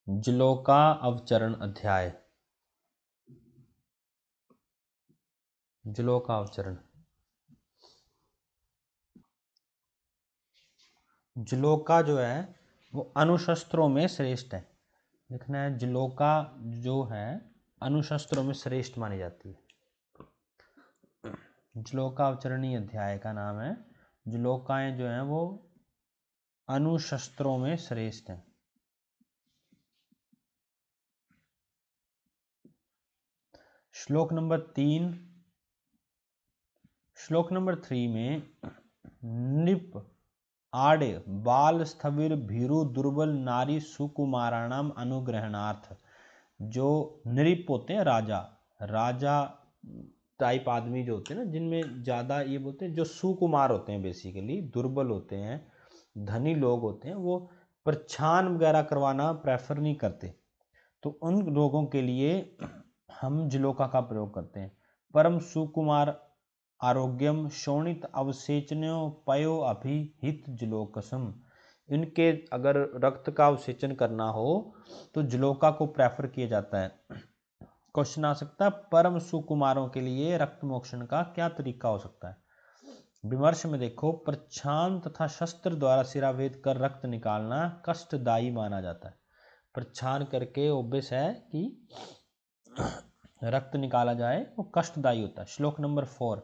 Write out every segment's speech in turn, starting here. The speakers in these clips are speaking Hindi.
जलोका अवचरण अध्याय। जलोका अवचरण। जलोका जो है वो अनुशस्त्रों में श्रेष्ठ है। लिखना है जलोका जो है अनुशस्त्रों में श्रेष्ठ मानी जाती है। जलोका अवचरणी अध्याय का नाम है जलोकाएं जो हैं वो अनुशस्त्रों में श्रेष्ठ हैं। श्लोक नंबर 3। श्लोक नंबर 3 में नृप आड़े बाल स्थविर भीरु दुर्बल नारी सुकुमाराणाम अनुग्रहणार्थ। जो नृप होते हैं राजा टाइप आदमी जो होते हैं ना, जिनमें ज़्यादा ये बोलते हैं जो सुकुमार होते हैं, बेसिकली दुर्बल होते हैं, धनी लोग होते हैं, वो प्रच्छान वगैरह करवाना प्रेफर नहीं करते, तो उन लोगों के लिए हम जलोका का प्रयोग करते हैं। परम सुकुमार आरोग्यम शोणित अवसेचनो पयो अभिहित जलोकसम। इनके अगर रक्त का अवसेचन करना हो तो जलोका को प्रेफर किया जाता है। क्वेश्चन आ सकता है परम सुकुमारों के लिए रक्त मोक्षण का क्या तरीका हो सकता है। विमर्श में देखो, प्रच्छान तथा शस्त्र द्वारा सिराभेद कर रक्त निकालना कष्टदायी माना जाता है। प्रच्छान करके ओब्वियस है कि रक्त निकाला जाए वो कष्टदायी होता है। श्लोक नंबर 4।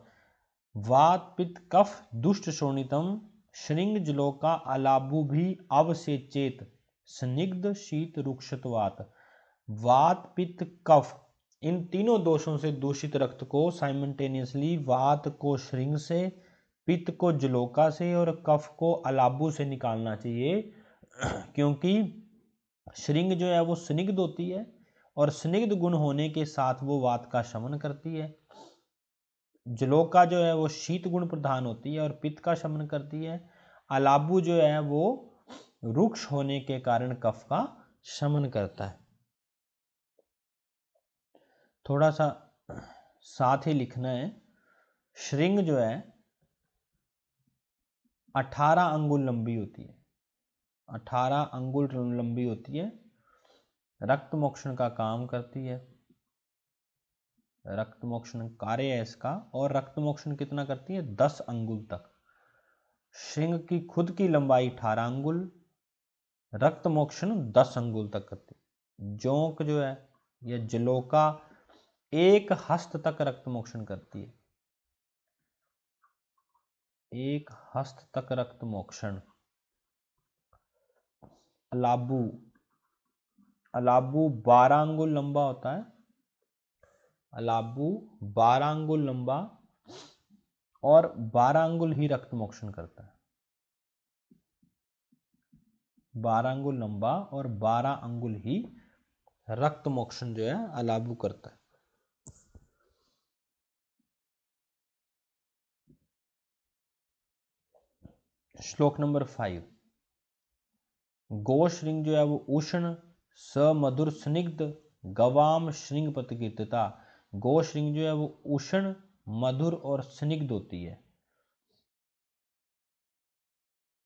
वात पित्त कफ दुष्ट शोणितम श्रृंग जलोका अलाबु भी अवसेचेत स्निग्ध शीत रुक्षत्वात। वात पित्त कफ इन तीनों दोषों से दूषित रक्त को साइमल्टेनियसली वात को श्रृंग से, पित्त को जलोका से और कफ को अलाबु से निकालना चाहिए, क्योंकि श्रृंग जो है वो स्निग्ध होती है और स्निग्ध गुण होने के साथ वो वात का शमन करती है। जलोका जो है वो शीत गुण प्रधान होती है और पित्त का शमन करती है। अलाबु जो है वो रुक्ष होने के कारण कफ का शमन करता है। थोड़ा सा साथ ही लिखना है, श्रृंग जो है 18 अंगुल लंबी होती है। 18 अंगुल लंबी होती है, रक्त मोक्षण का काम करती है। रक्त मोक्षण कार्य है इसका, और रक्त मोक्षण कितना करती है? 10 अंगुल तक। श्रृंग की खुद की लंबाई 18 अंगुल, रक्त मोक्षण 10 अंगुल तक करती है। जोंक जो है या जलोका 1 हस्त तक रक्त मोक्षण करती है। 1 हस्त तक रक्त मोक्षण। अलाबू 12 अंगुल लंबा होता है। अलाबू 12 अंगुल लंबा और 12 अंगुल ही रक्त मोक्षण करता है। 12 अंगुल लंबा और 12 अंगुल ही रक्त मोक्षण जो है अलाबू करता है। श्लोक नंबर 5। गो श्रृंग जो है वो उष्ण समधुर स्निग्ध गवाम श्रृंग प्रतिकीर्तता। गो श्रृंग जो है वो उष्ण मधुर और स्निग्ध होती है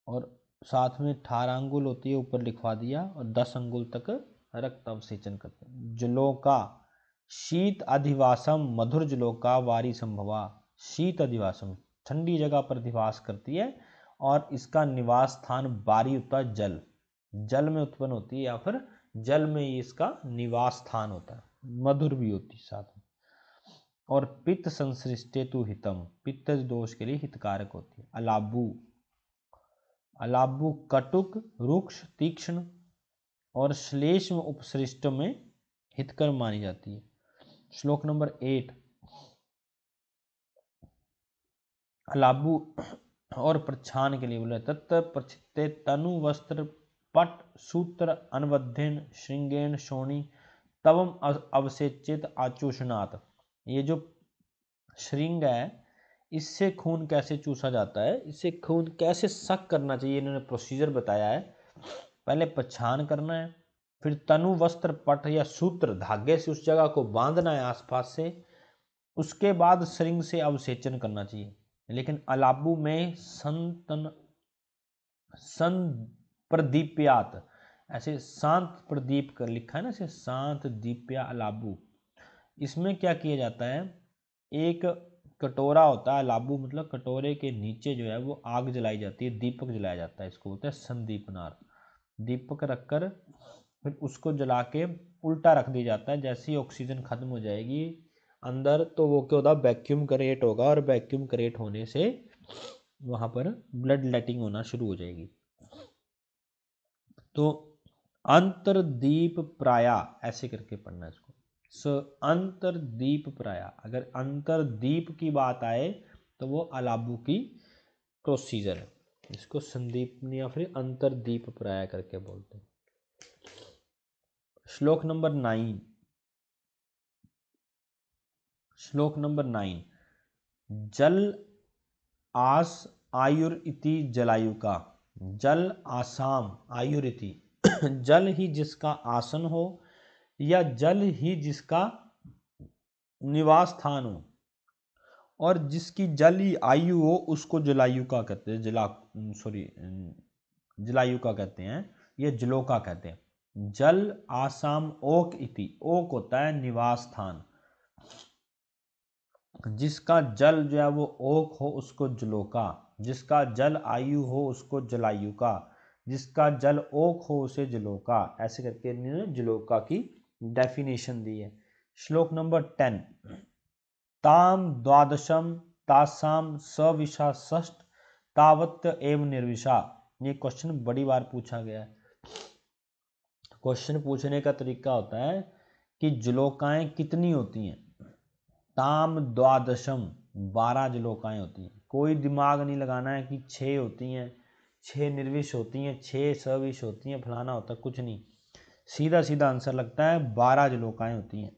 और साथ में 18 अंगुल होती है, ऊपर लिखवा दिया, और 10 अंगुल तक रक्त अवसेचन करते हैं। जलोका शीत अधिवासम मधुर जलोका वारी संभवा। शीत अधिवासम ठंडी जगह पर अधिवास करती है और इसका निवास स्थान बारी होता है, जल में उत्पन्न होती है या फिर जल में ही इसका निवास स्थान होता है। मधुर भी होती है साथ में। और पित्त संसृष्टेतु हितम, पित्त दोष के लिए हितकारक होती है। अलाबु कटुक रुक्ष तीक्ष्ण और श्लेष्म उपसृष्ट में हितकर मानी जाती है। श्लोक नंबर 8। अलाबु और प्रच्छान के लिए बोला तत्त प्रचित्ते तनु वस्त्र पट सूत्र अनवध्यन श्रृंगेन शोणी तवम अवसेचित आचूषणात्। ये जो श्रृंग है इससे खून कैसे चूसा जाता है, इससे खून कैसे सक करना चाहिए, इन्होंने प्रोसीजर बताया है। पहले प्रच्छान करना है, फिर तनु वस्त्र पट या सूत्र धागे से उस जगह को बांधना है आसपास से, उसके बाद श्रृंग से अवसेचन करना चाहिए। लेकिन अलाबू में संप्रदीप्यात ऐसे शांत प्रदीप कर लिखा है ना, ऐसे शांत दीप्या अलाबू। इसमें क्या किया जाता है, एक कटोरा होता है, अलाबू मतलब कटोरे के नीचे जो है वो आग जलाई जाती है, दीपक जलाया जाता है, इसको बोलते हैं संदीपनार। दीपक रखकर फिर उसको जला के उल्टा रख दिया जाता है। जैसे ही ऑक्सीजन खत्म हो जाएगी अंदर, तो वो क्या होता है, वैक्यूम क्रिएट होगा, और वैक्यूम क्रिएट होने से वहां पर ब्लड लेटिंग होना शुरू हो जाएगी। तो अंतरदीप प्राया ऐसे करके पढ़ना है इसको। अंतरदीप प्राया, अगर अंतरदीप की बात आए तो वो अलाबू की प्रोसीजर है, इसको संदीपनी या फिर अंतरदीप प्राया करके बोलते हैं। श्लोक नंबर 9, श्लोक नंबर 9, जल आस आयुर इति जलायुका। जल आसाम आयुर इति जल ही जिसका आसन हो या जल ही जिसका निवास स्थान हो, और जिसकी जली आयु हो उसको जलायुका कहते हैं, जलायुका कहते हैं, ये जलोका कहते हैं। जल आसाम ओक इति, ओक होता है निवास स्थान, जिसका जल जो है वो ओक हो उसको जलोका, जिसका जल आयु हो उसको जलायुका, जिसका जल ओक हो उसे जलोका, ऐसे करके इन्होंने जलोका की डेफिनेशन दी है। श्लोक नंबर 10, ताम द्वादशम तासाम सविशा षष्ठ तावत्य एव निर्विशा। ये क्वेश्चन बड़ी बार पूछा गया है। क्वेश्चन पूछने का तरीका होता है कि जलोकाएं कितनी होती हैं। ताम द्वादशम, 12 जलोकाएं होती हैं। कोई दिमाग नहीं लगाना है कि 6 होती हैं, 6 निर्विश होती हैं, 6 सविश होती हैं, फलाना होता है, कुछ नहीं, सीधा सीधा आंसर लगता है 12 जलोकाएं होती हैं।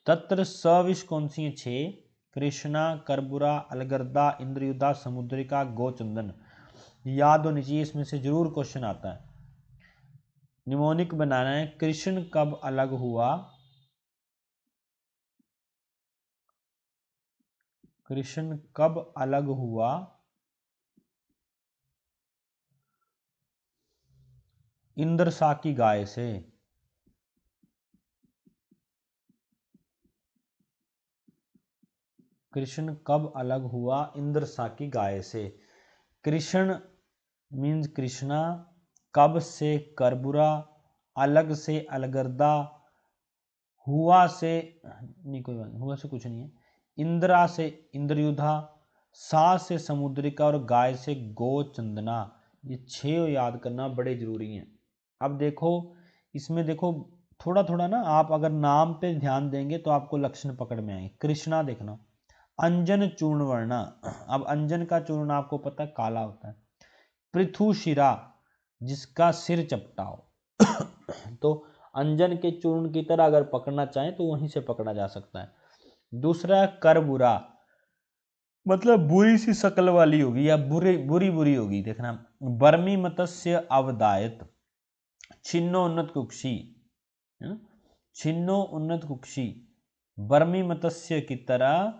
तत्र सविश कौन सी है? 6, कृष्णा, करबुरा, अलगर्दा, इंद्रयुधा, समुद्रिका, गोचंदन। याद होनी चाहिए, इसमें से जरूर क्वेश्चन आता है। निमोनिक बनाना है, कृष्ण कब अलग हुआ, कृष्ण कब अलग हुआ इंद्रसा की गाय से। कृष्ण कब अलग हुआ इंद्रसा की गाय से। कृष्ण मीन्स कृष्णा, कब से करबुरा, अलग से अलगर्दा, हुआ से नहीं, कोई बात नहीं, हुआ से कुछ नहीं है, इंद्रा से इंद्रयुधा, सा से समुद्रिका, और गाय से गोचंदना। ये 6 याद करना बड़े जरूरी हैं। अब देखो इसमें देखो थोड़ा थोड़ा ना, आप अगर नाम पे ध्यान देंगे तो आपको लक्षण पकड़ में आएंगे। कृष्णा देखना, अंजन चूर्ण वर्णा, अब अंजन का चूर्ण आपको पता है काला होता है। पृथुशिरा, जिसका सिर चपटा हो तो अंजन के चूर्ण की तरह अगर पकड़ना चाहें तो वहीं से पकड़ा जा सकता है। दूसरा करबुरा, मतलब बुरी सी शक्ल वाली होगी या बुरी बुरी बुरी होगी, देखना। बर्मी मत्स्य अवदायत, छिन्नोन्नत कुक्षी, है ना? छिन्नोन्नत कुक्षी, बर्मी मत्स्य की तरह,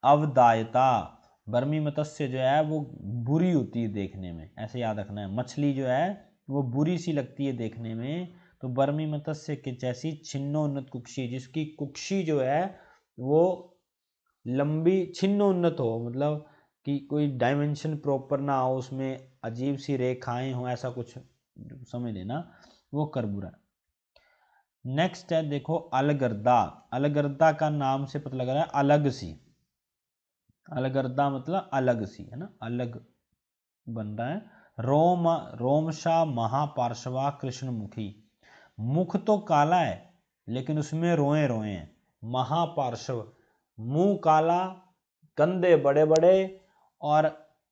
अवदायता, बर्मी मत्स्य जो है वो बुरी होती है देखने में, ऐसे याद रखना है। मछली जो है वो बुरी सी लगती है देखने में, तो बर्मी मत्स्य के जैसी छिन्नोन्नत कुक्षी, जिसकी कुक्षी जो है वो लंबी छिन्नोन्नत हो, मतलब कि कोई डायमेंशन प्रॉपर ना हो, उसमें अजीब सी रेखाएं हो, ऐसा कुछ समझ लेना, वो करबूरा। नेक्स्ट है देखो अलगर्दा। अलगर्दा का नाम से पता लग रहा है अलग सी, अलगर्दा मतलब अलग सी, है ना, अलग बन रहा है। रोमशा महापार्श्वा कृष्णमुखी, मुख तो काला है लेकिन उसमें रोए रोए हैं। महापार्श्व, मुंह काला, कंधे बड़े बड़े, और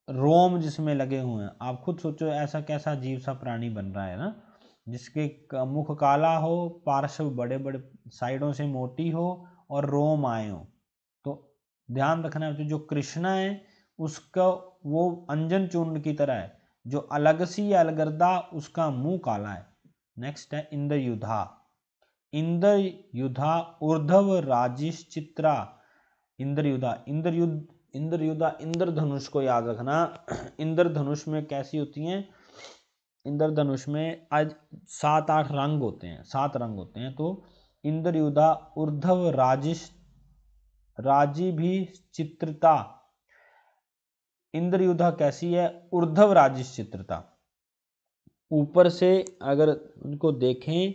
रोम जिसमें लगे हुए हैं। आप खुद सोचो ऐसा कैसा अजीब सा प्राणी बन रहा है ना, जिसके मुख काला हो, पार्श्व बड़े बड़े, साइडों से मोटी हो, और रोम आए हो। तो ध्यान रखना है जो कृष्णा है उसका वो अंजन चूर्ण की तरह है, जो अलग सी या अलगर्दा उसका मुंह काला है। नेक्स्ट है इंद्रयुधा। इंद्रयुधा ऊर्ध्व राजिश चित्रा। इंद्रयुधा, इंद्रयुधा इंद्रधनुष को याद रखना। इंद्रधनुष में कैसी होती हैं, इंद्रधनुष में आज 7-8 रंग होते हैं, 7 रंग होते हैं। तो इंद्रयुधा ऊर्ध्व राजी भी चित्रता, इंद्रयुधा कैसी है? ऊर्ध्व राजिश चित्रता। ऊपर से अगर उनको देखें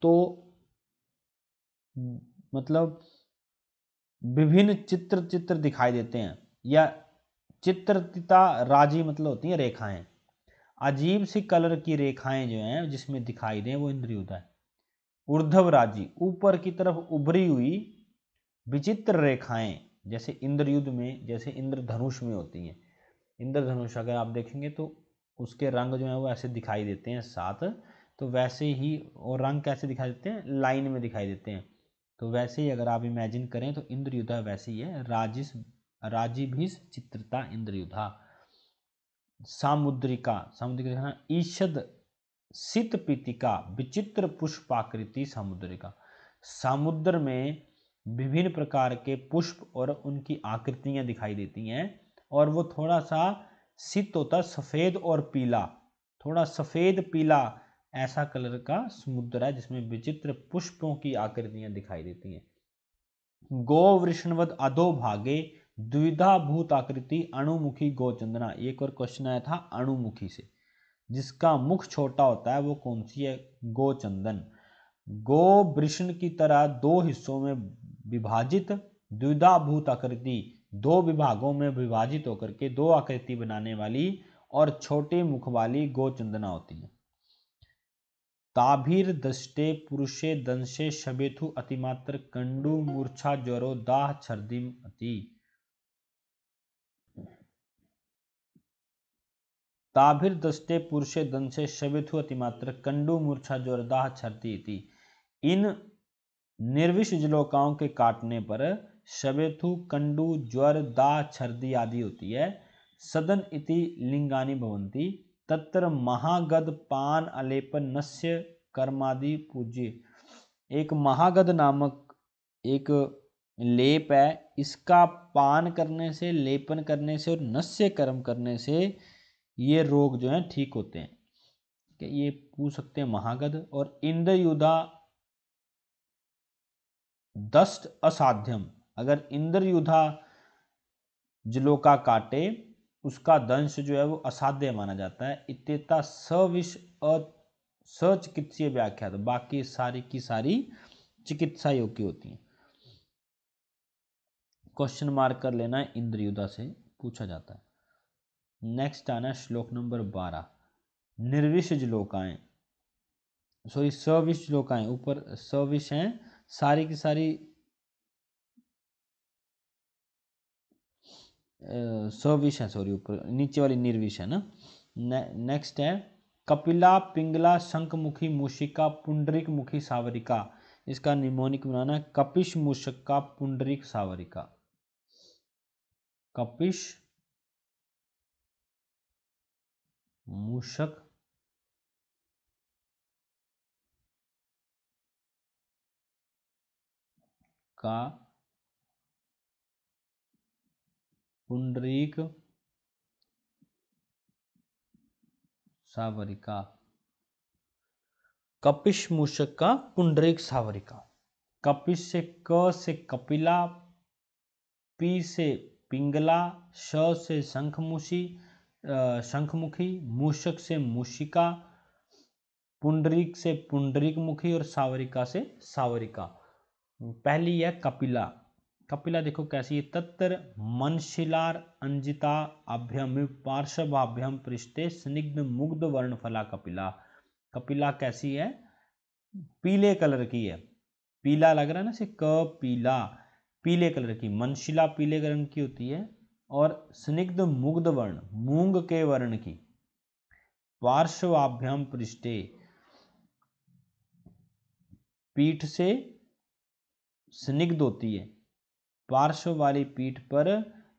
तो मतलब विभिन्न चित्र दिखाई देते हैं, या चित्रता राजी मतलब होती है रेखाएं, अजीब सी कलर की रेखाएं जो हैं जिसमें दिखाई दें वो इंद्रयुधा है। ऊर्ध्व राजी ऊपर की तरफ उभरी हुई विचित्र रेखाएं, जैसे इंद्रयुध में, जैसे इंद्रधनुष में होती हैं। इंद्रधनुष अगर आप देखेंगे तो उसके रंग जो है वो ऐसे दिखाई देते हैं 7। तो वैसे ही, और रंग कैसे दिखाई देते हैं? लाइन में दिखाई देते हैं। तो वैसे ही अगर आप इमेजिन करें तो इंद्रयुधा वैसे ही है, राजीभिस चित्रता इंद्रयुधा। सामुद्रिका ईषद सित पीतिका विचित्र पुष्पाकृति सामुद्रिका। समुद्र में विभिन्न प्रकार के पुष्प और उनकी आकृतियां दिखाई देती हैं, और वो थोड़ा सा सित होता है, सफेद और पीला, थोड़ा सफेद पीला ऐसा कलर का समुद्र है जिसमें विचित्र पुष्पों की आकृतियां दिखाई देती हैं। गो वृषणवद अधो भागे द्विधा भूत आकृति अणुमुखी गोचंदना। एक और क्वेश्चन आया था अणुमुखी से, जिसका मुख छोटा होता है वो कौन सी है? गोचंदन। गो वृषण की तरह 2 हिस्सों में विभाजित द्विधा भूत आकृति, 2 विभागों में विभाजित होकर के 2 आकृति बनाने वाली और छोटे मुख वाली गोचंदना होती है। ताभिर दष्टे पुरुषे दंशे शबेथु अतिमात्र कंडु मूर्छा ज्वरो दाह छर्दिम अति। ताभिर दष्टे पुरुषे दंशे शबेथु अतिमात्र कंडु मूर्छा ज्वर दाह छर्दी इति। इन निर्विष जलोकाओं के काटने पर शबेथु, कंडु, ज्वर, दाह, छर्दी आदि होती है। सदन इति लिंगानि भवन्ति तत्र महागद पान अलेपन नस्य कर्मादि पूज्य। एक महागद नामक एक लेप है, इसका पान करने से, लेपन करने से और नस्य कर्म करने से ये रोग जो हैं ठीक होते हैं। कि ये पूछ सकते हैं महागद। और इंद्रयुधा दष्ट असाध्यम, अगर इंद्रयुधा जलोका काटे उसका दंश जो है वो असाध्य माना जाता है। इत्येता सविष सचिकित्सीय व्याख्या, तो बाकी सारी की सारी चिकित्सा योग्य होती हैं। क्वेश्चन मार्क कर लेना है, इंद्रयुधा से पूछा जाता है। नेक्स्ट आना श्लोक नंबर 12, निर्विष जलोकाएं, सॉरी सविष जलोकाएं, ऊपर सविष हैं सारी की सारी सविष है, सॉरी ऊपर, नीचे वाली निर्विष है ना। नेक्स्ट है कपिला, पिंगला, शंखमुखी, मूषिका, पुंडरीक मुखी, सावरिका। इसका निमोनिक बनाना है कपिश मूषक का पुंडरीक सावरिका। कपिश मूषक का पुंडरीक सावरिका। कपिश मूषक का पुंडरीक सावरिका। कपिश से क से कपिला, पी से पिंगला, श से शंखमुखी, मूषक से मूषिका, पुंडरीक से पुंडरीक मुखी और सावरिका से सावरिका। पहली है कपिला। कपिला देखो कैसी है, तत्र मनशिलार अंजिता अभ्यम पार्श्वाभ्यम पृष्ठे स्निग्ध मुग्ध वर्ण फला कपिला। कपिला कैसी है? पीले कलर की है, पीला लग रहा है ना से क पीला, पीले कलर की। मनशिला पीले रंग की होती है, और स्निग्ध मुग्ध वर्ण मूंग के वर्ण की। पार्श्वाभ्याम पृष्ठे पीठ से स्निग्ध होती है, पार्श्व वाली पीठ पर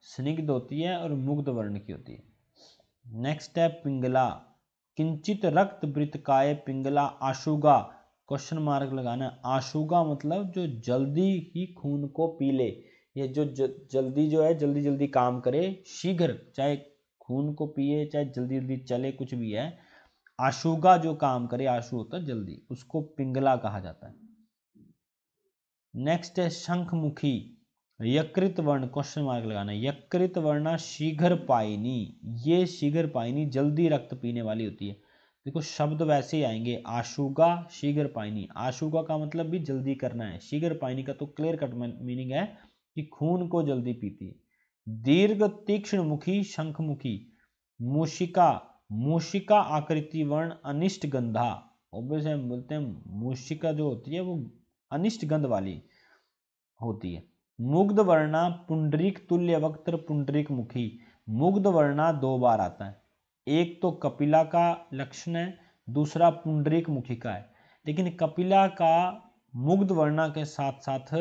स्निग्ध होती है और मुग्ध वर्ण की होती है। नेक्स्ट है पिंगला, किंचित रक्त वृत्तकाय पिंगला आशुगा। क्वेश्चन मार्क लगाना है। आशुगा मतलब जो जल्दी ही खून को पी ले, ये जो जल्दी जो है जल्दी जल्दी काम करे, शीघ्र, चाहे खून को पिए चाहे जल्दी जल्दी चले, कुछ भी है। आशुगा जो काम करे, आशु होता है जल्दी, उसको पिंगला कहा जाता है। नेक्स्ट है शंखमुखी, यकृत वर्ण, क्वेश्चन मार्क लगाना है। यकृत वर्णा शीघ्र पायनी, ये शीघ्र पायनी जल्दी रक्त पीने वाली होती है। देखो शब्द वैसे ही आएंगे, आशुगा शीघ्र पायनी, आशुगा का मतलब भी जल्दी करना है, शीघ्र पायनी का तो क्लियर कट मीनिंग है कि खून को जल्दी पीती है। दीर्घ तीक्ष्ण मुखी शंखमुखी, मूषिका, मूषिका आकृति वर्ण अनिष्ट गंधा, ऑब्वियस हम बोलते हैं मूषिका जो होती है वो अनिष्ट गंध वाली होती है। मुग्ध वर्णा पुंडरीक तुल्य वक्त्र पुंडरीक मुखी, मुग्ध वर्णा दो बार आता है, एक तो कपिला का लक्षण है, दूसरा पुंडरीक मुखी का है। लेकिन कपिला का मुग्ध वर्णा के साथ साथ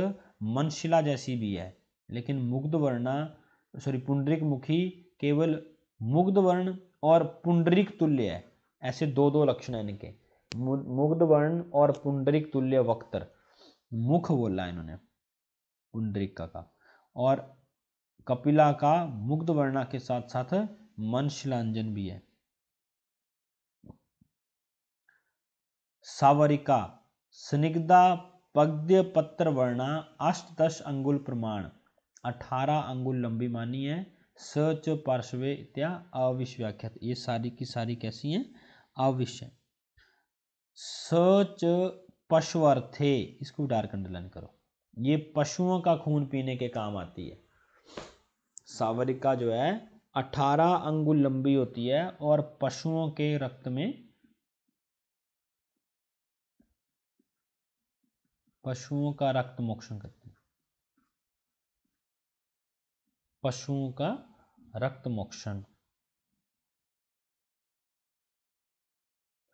मनशिला जैसी भी है, लेकिन मुग्ध वर्णा पुंडरीक मुखी केवल मुग्ध वर्ण और पुंडरीक तुल्य है, ऐसे दो दो लक्षण है इनके, मुग्ध वर्ण और पुंडरीक तुल्य वक्त्र, मुख बोला इन्होंने पुंडरीका का, और कपिला का मुग्ध वर्णा के साथ साथ मनशिलांजन भी है। सावरिका, स्निग्धा पद्य पत्र वर्णा अष्टदश अंगुल प्रमाण, 18 अंगुल लंबी मानी है, सच पार्श्वे इत्या अविश्व्याख्यात, ये सारी की सारी कैसी हैं, अविश्य। सच पशुअर्थे, इसको डार्क अंडरलाइन करो, ये पशुओं का खून पीने के काम आती है। सावरिका जो है 18 अंगुल लंबी होती है और पशुओं के रक्त में, पशुओं का रक्त मोक्षण करती है, पशुओं का रक्त मोक्षण।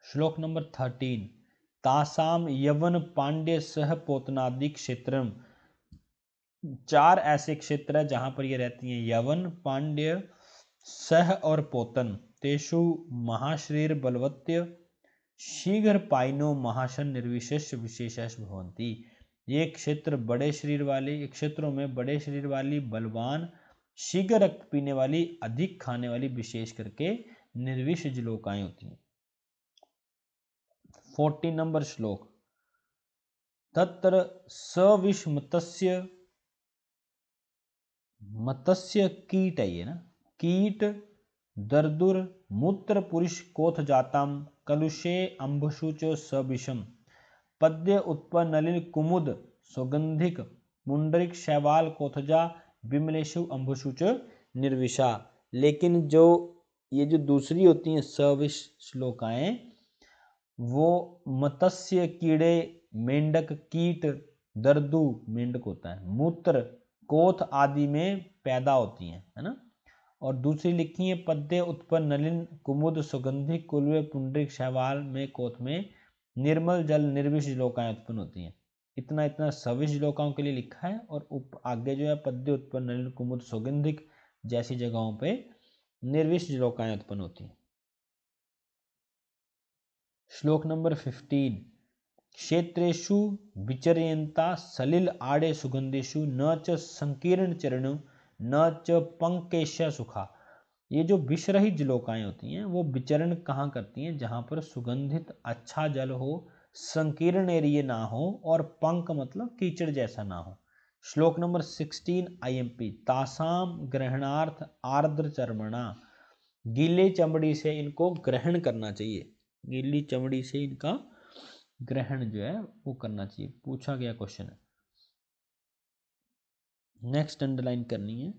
श्लोक नंबर 13, तासाम यवन पांड्य सह पोतनादि क्षेत्रम, 4 ऐसे क्षेत्र है जहां पर ये रहती हैं, यवन पांड्य सह और पोतन, तेषु महाशरीर बलवत्य शीघ्र पाइनो महाशन निर्विशेष विशेष भवंती, ये क्षेत्र बड़े शरीर वाले, क्षेत्रों में बड़े शरीर वाली, बलवान, शीघ्र रक्त पीने वाली, अधिक खाने वाली, विशेष करके निर्विष लोकाएं होती हैं। 14 नंबर श्लोक, तत्र सविष मत्स्य, मत्स्य कीट है ये ना, कीट दर्दुर मूत्र पुरुष कोथ जातम कलुषे अंबुशुच सविषम, पद्य उत्पन्न नलिन कुमुद सुगंधिक मुंडरिक शैवाल कोथजा विमलेशु अंबुशुच निर्विषा। लेकिन जो ये जो दूसरी होती हैं सविष श्लोकाएं, वो मत्स्य कीड़े, मेंढक कीट, दर्दु मेंढक होता है, मूत्र कोथ आदि में पैदा होती हैं, है ना। और दूसरी लिखी है पद्य उत्पन्न नलिन कुमुद सुगंधिक कुलवे पुंडरिक शैवाल में कोथ में निर्मल जल निर्विष लोकाएं उत्पन्न होती हैं। इतना इतना सविष लोकाओं के लिए लिखा है, और आगे जो है पद्य उत्पन्न नलिन कुमुद सुगंधिक जैसी जगहों पे निर्विष लोकाएं उत्पन्न होती हैं। श्लोक नंबर 15, क्षेत्रेषु विचर्यन्ता सलिल आड़े सुगंधेषु न च संकीर्ण चरण न च पंकेश सुखा, ये जो विषरहित जलोकाएं होती हैं वो विचरण कहाँ करती हैं, जहां पर सुगंधित अच्छा जल हो, संकीर्ण एरिया ना हो, और पंक मतलब कीचड़ जैसा ना हो। श्लोक नंबर 16 IMP, तासाम ग्रहणार्थ आर्द्र चर्मणा, गीले चमड़ी से इनको ग्रहण करना चाहिए, गीली चमड़ी से इनका ग्रहण जो है वो करना चाहिए, पूछा गया क्वेश्चन है। नेक्स्ट अंडरलाइन करनी है,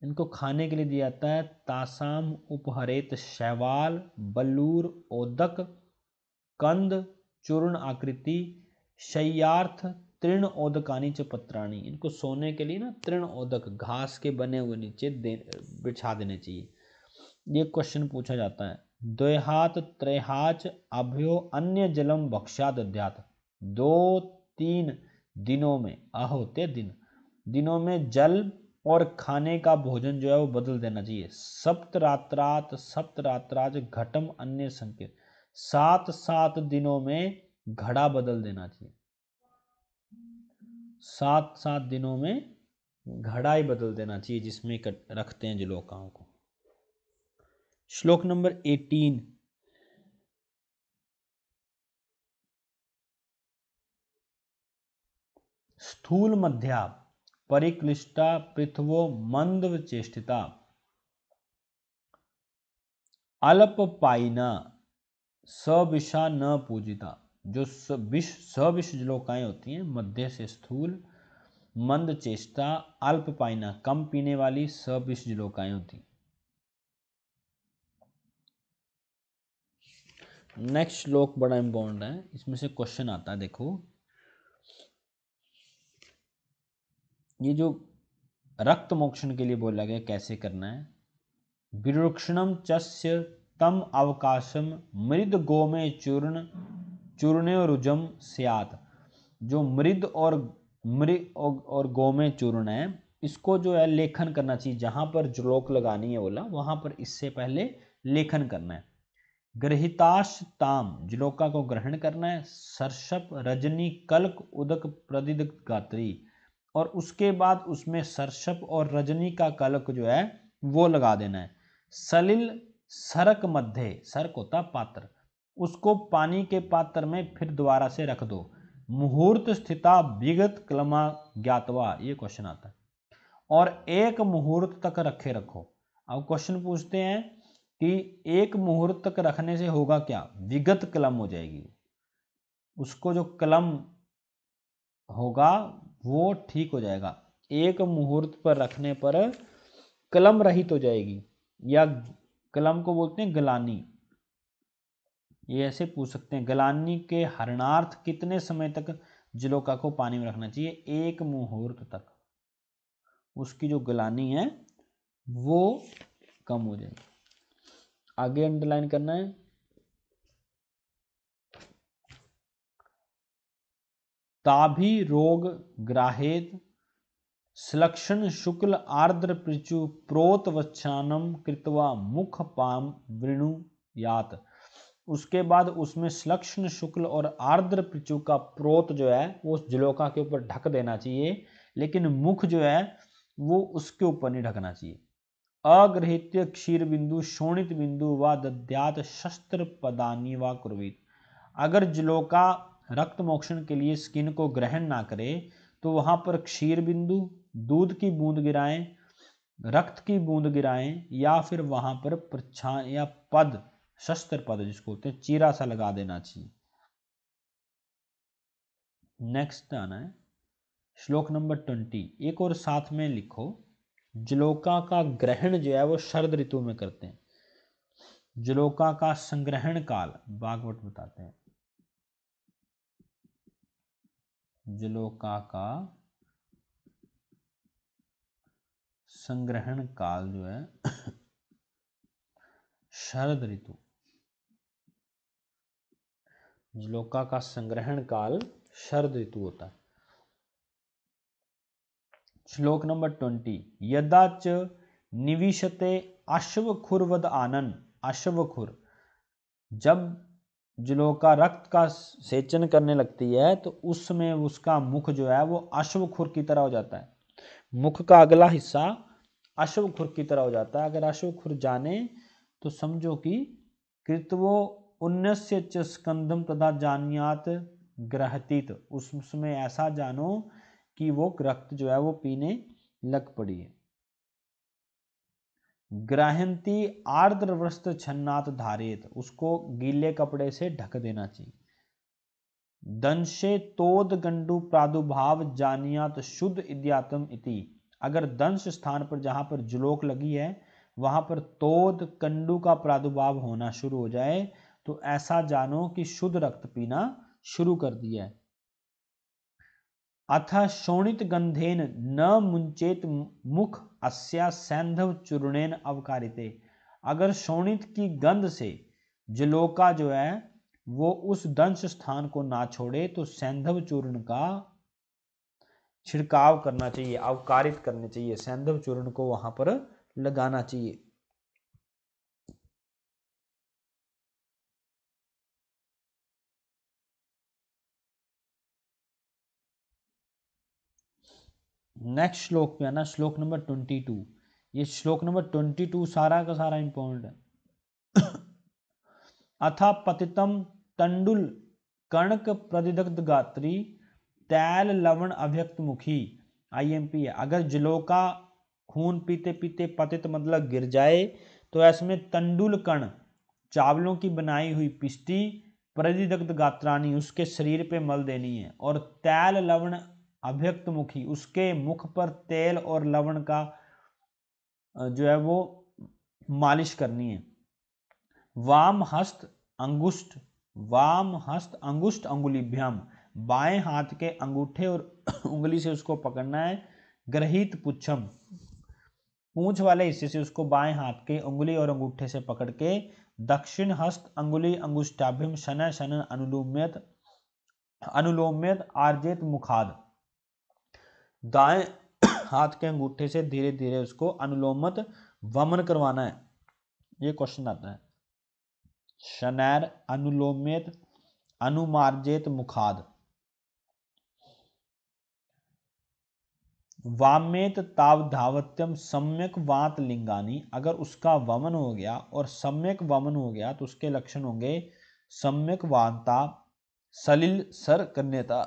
इनको खाने के लिए दिया जाता है, तासाम उपहरेत शैवाल बलूर ओदक कंद चूर्ण आकृति शय्यार्थ तृण ओदकानी च पत्राणी, इनको सोने के लिए ना तृण ओदक घास के बने हुए नीचे बिछा देने चाहिए। ये क्वेश्चन पूछा जाता है, द्वैहात त्रैहाच अभ्यो अन्य जलम भक्ष्याद्यात, 2-3 दिनों में, अहोते दिनों में जल और खाने का भोजन जो है वो बदल देना चाहिए। सप्तरात्रात घटम अन्य संकेत, 7 दिनों में घड़ा बदल देना चाहिए, 7 दिनों में घड़ा ही बदल देना चाहिए जिसमें रखते हैं जलोकाओं को। श्लोक नंबर 18, स्थूल मध्या परिक्लिष्टा पृथ्वो मंदव चेष्टिता अल्पपायिना सविषा न पूजिता। जो सविष जलोकाएं होती हैं, मध्य से स्थूल, मंद चेष्टा, अल्पपायिना कम पीने वाली, सविष जलोकाएं होती। नेक्स्ट श्लोक बड़ा इंपॉर्टेंट है, इसमें से क्वेश्चन आता है। देखो ये जो रक्त मोक्षण के लिए बोला गया कैसे करना है। विरुक्षणम चस्य तम अवकाशम मृद गोमे चूर्ण चूर्णे रुजम स्यात्। जो मृद और गोमे चूर्ण है, इसको जो है लेखन करना चाहिए। जहां पर जलोक लगानी है बोला, वहां पर इससे पहले लेखन करना है। गृहीताश्ताम जलोका को ग्रहण करना है। सर्षप रजनी कल्क उदक प्रदिदक गात्री, और उसके बाद उसमें सर्षप और रजनी का कल्क जो है वो लगा देना है। सलिल सरक मध्य, सरक होता पात्र, उसको पानी के पात्र में फिर दोबारा से रख दो। मुहूर्त स्थिता विगत क्लमा ज्ञातवा, ये क्वेश्चन आता है। और एक मुहूर्त तक रखे रखो। अब क्वेश्चन पूछते हैं कि एक मुहूर्त तक रखने से होगा क्या? विगत कलम हो जाएगी, उसको जो कलम होगा वो ठीक हो जाएगा। एक मुहूर्त पर रखने पर कलम रहित हो जाएगी, या कलम को बोलते हैं गलानी। ये ऐसे पूछ सकते हैं, गलानी के हरणार्थ कितने समय तक जलोका को पानी में रखना चाहिए? एक मुहूर्त तक उसकी जो गलानी है वो कम हो जाएगी। आगे अंडरलाइन करना है। ताभि रोग ग्राहेत श्लक्षण शुक्ल आर्द्र पृचु प्रोत वच्छानम कृत्वा मुख पाम वृणु यात। उसके बाद उसमें श्लक्षण शुक्ल और आर्द्र पृचु का प्रोत जो है वो उस जलोका के ऊपर ढक देना चाहिए, लेकिन मुख जो है वो उसके ऊपर नहीं ढकना चाहिए। अग्रहित्य क्षीर बिंदु शोणित बिंदु व दद्यात शस्त्र पदानी व कुर्वीत। अगर जलोका रक्त मोक्षण के लिए स्किन को ग्रहण ना करे तो वहां पर क्षीर बिंदु, दूध की बूंद गिराएं, रक्त की बूंद गिराएं, या फिर वहां पर प्रच्छान या पद, शस्त्र पद जिसको बोलते हैं, चीरा सा लगा देना चाहिए। नेक्स्ट आना है श्लोक नंबर 20। एक और साथ में लिखो। जलोका का ग्रहण जो है वो शरद ऋतु में करते हैं। जलोका का संग्रहण काल भागवत बताते हैं। जलोका का संग्रहण काल जो है शरद ऋतु। जलोका का संग्रहण काल शरद ऋतु होता है। श्लोक नंबर 20। यदा च निविशते अश्वखुरवद आनन। अश्वखुर, जब जलोका रक्त का सेचन करने लगती है तो उसमें उसका मुख जो है वो अश्वखुर की तरह हो जाता है। मुख का अगला हिस्सा अश्वखुर की तरह हो जाता है। अगर अश्वखुर जाने तो समझो कि कृतवो उन्नस्य च स्कंदम तथा जान्यात ग्रहतीत, उसमें ऐसा जानो कि वो रक्त जो है वो पीने लग पड़ी है। ग्राहंती आर्द्र वस्त्र छन्नात धारित, उसको गीले कपड़े से ढक देना चाहिए। दंशे तोद गंडु प्रादुर्भाव जानियात शुद्ध इद्यातम इति, अगर दंश स्थान पर जहां पर जलोक लगी है वहां पर तोद कंडू का प्रादुर्भाव होना शुरू हो जाए तो ऐसा जानो कि शुद्ध रक्त पीना शुरू कर दिया है। अथ शोणित गंधेन न मुंचेत मुख अस्या सैंधव चूर्णेन अवकारिते, अगर शोणित की गंध से जलोका जो है वो उस दंश स्थान को ना छोड़े तो सैंधव चूर्ण का छिड़काव करना चाहिए, अवकारित करने चाहिए। सैंधव चूर्ण को वहां पर लगाना चाहिए। नेक्स्ट श्लोक पे आना, श्लोक नंबर 22। ये श्लोक नंबर 22 सारा का सारा इंपॉर्टेंट है। अथा पतितम तंडुल कणक प्रदिदग्ध गात्री तैल लवण अव्यक्त मुखी, IMP है। अगर जलोका खून पीते पीते पतित मतलब गिर जाए तो ऐसे में तंडुल कण, चावलों की बनाई हुई पिष्टी, परिदग्ध गात्रानी, उसके शरीर पे मल देनी है। और तैल लवण अभ्यक्त मुखी, उसके मुख पर तेल और लवण का जो है वो मालिश करनी है। वाम हस्त अंगुष्ठ, वाम हस्त अंगुष्ठ अंगुलीभ्याम, बाएं हाथ के अंगूठे और उंगली से उसको पकड़ना है। ग्रहित पुच्छम, पूंछ वाले हिस्से से उसको बाएं हाथ के उंगली और अंगूठे से पकड़ के दक्षिण हस्त अंगुली अंगुष्ठाभ्यम शनय शनन अनुलोम्यत अनुलोम्यत आर्जेत मुखाद, दाएं हाथ के अंगूठे से धीरे धीरे उसको अनुलोमत वमन करवाना है। ये क्वेश्चन आता है। शनैर अनुलोम्यत अनुमार्जेत मुखाद, वामेत तावधावत्यम सम्यक वात लिंगानी, अगर उसका वमन हो गया और सम्यक वमन हो गया तो उसके लक्षण होंगे सम्यक वांता, सलिल सर कन्यता,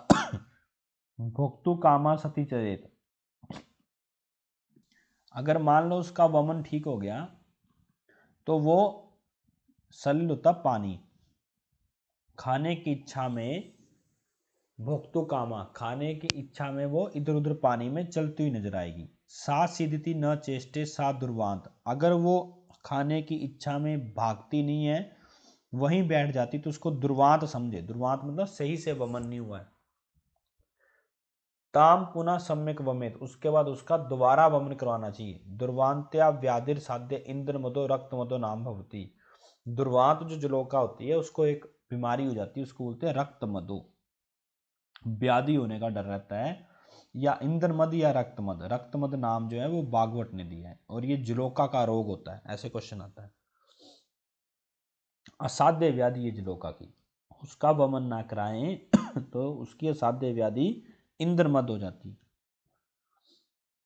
भोक्तु कामा सती चरेत। अगर मान लो उसका वमन ठीक हो गया तो वो सलिल होता पानी, खाने की इच्छा में, भोक्तु कामा, खाने की इच्छा में वो इधर उधर पानी में चलती हुई नजर आएगी। सा सिद्धति न चेष्टे सा दुर्वांत, अगर वो खाने की इच्छा में भागती नहीं है, वहीं बैठ जाती तो उसको दुर्वांत समझे। दुर्वांत मतलब सही से वमन नहीं हुआ है। ताम पुनः सम्यक वमेत, उसके बाद उसका दोबारा वमन करवाना चाहिए। दुर्वांत्या व्याधिर साध्य इंद्र मदो रक्त मदो नाम भवती, दुर्वांत जो जलोका होती है उसको एक बीमारी हो जाती है, उसको बोलते हैं रक्त मधु, व्याधि होने का डर रहता है। या इंद्रमद या रक्तमद, रक्तमद नाम जो है वो बागवट ने दिया है और ये जलोका का रोग होता है, ऐसे क्वेश्चन आता है। असाध्य व्याधि ये जलोका की, उसका वमन ना कराएं तो उसकी असाध्य व्याधि इंद्रमद हो जाती है।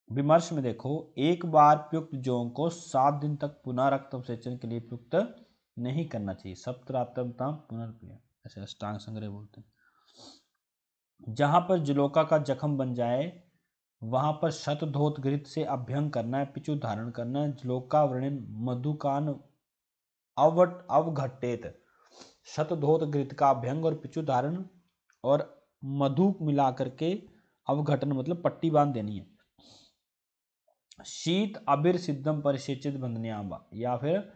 विमर्श में देखो, एक बार प्रयुक्त जों को 7 दिन तक पुनः रक्त अवसेचन के लिए प्रयुक्त नहीं करना चाहिए। सप्तरात्रम पुनर्प्रिय, ऐसे अष्टांग संग्रह बोलते हैं। जहां पर जलोका का जख्म बन जाए वहां पर शतधोत घृत से अभ्यंग करना है, पिचु धारण करना है। जलोका वर्णन मधुकान अवघटेत, शतधोत घृत का अभ्यंग और पिचु धारण और मधु मिला करके अवघटन मतलब पट्टी बांध देनी है। शीत अबिर सिद्धम परिसेचित बंधनियाम, या फिर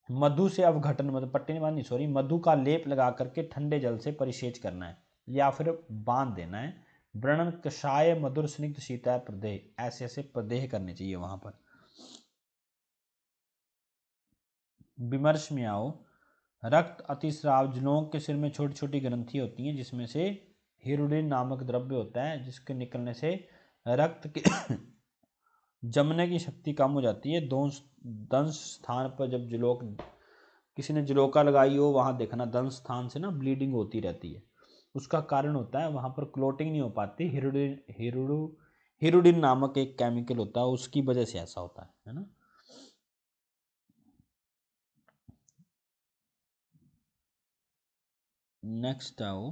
मधु से अवघटन मतलब पट्टी नहीं बांधनी, सॉरी, मधु का लेप लगा करके ठंडे जल से परिसेच करना है या फिर बांध देना है। व्रणन कषाय मधुर स्निग्ध शीतल प्रदेह, ऐसे ऐसे प्रदेह करने चाहिए वहां पर। विमर्श में आओ, रक्त अतिस्राव, जनों के सिर में छोटी छोटी ग्रंथि होती हैं जिसमें से हिरुडिन नामक द्रव्य होता है जिसके निकलने से रक्त के जमने की शक्ति कम हो जाती है। दंश स्थान पर जब जलोक, किसी ने जलोका लगाई हो वहां देखना दंश स्थान से ना ब्लीडिंग होती रहती है, उसका कारण होता है वहां पर क्लोटिंग नहीं हो पाती। हिरुडिन नामक एक केमिकल होता है, उसकी वजह से ऐसा होता है ना। नेक्स्ट आओ,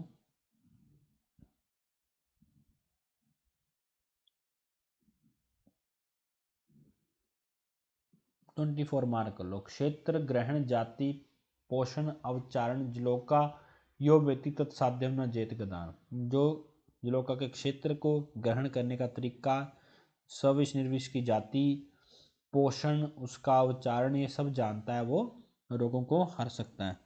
ट्वेंटी 24 मार्क कर लो। क्षेत्र ग्रहण जाति पोषण अवचारण जलोका यो व्यक्ति तत्साध्यम न जेत गदान, जो जलोका के क्षेत्र को ग्रहण करने का तरीका, सविष निर्विष की जाति, पोषण, उसका उच्चारण, ये सब जानता है वो रोगों को हर सकता है।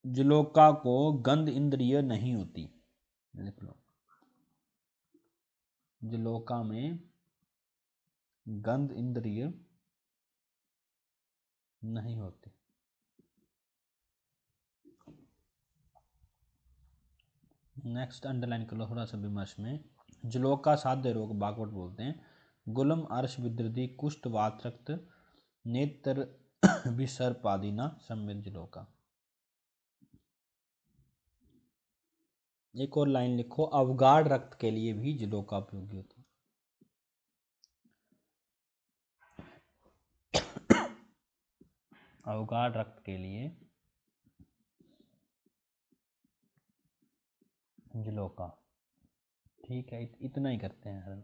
जलोका को गंध इंद्रिय नहीं होती, लिख लो। जलोका में गंध इंद्रिय नहीं होती। नेक्स्ट अंडरलाइन कर लो थोड़ा सा विमर्श में। जलोका साध्य रोग बागवट बोलते हैं। गुलम अर्श विद्रदी कुष्ठ वात रक्त नेत्र विसर्पादिना सम्मित जलोका। एक और लाइन लिखो, अवगाढ़ रक्त के लिए भी जलोका उपयोगी होता है। अवगाढ़ रक्त के लिए जलोका। ठीक है, इतना ही करते हैं हरण।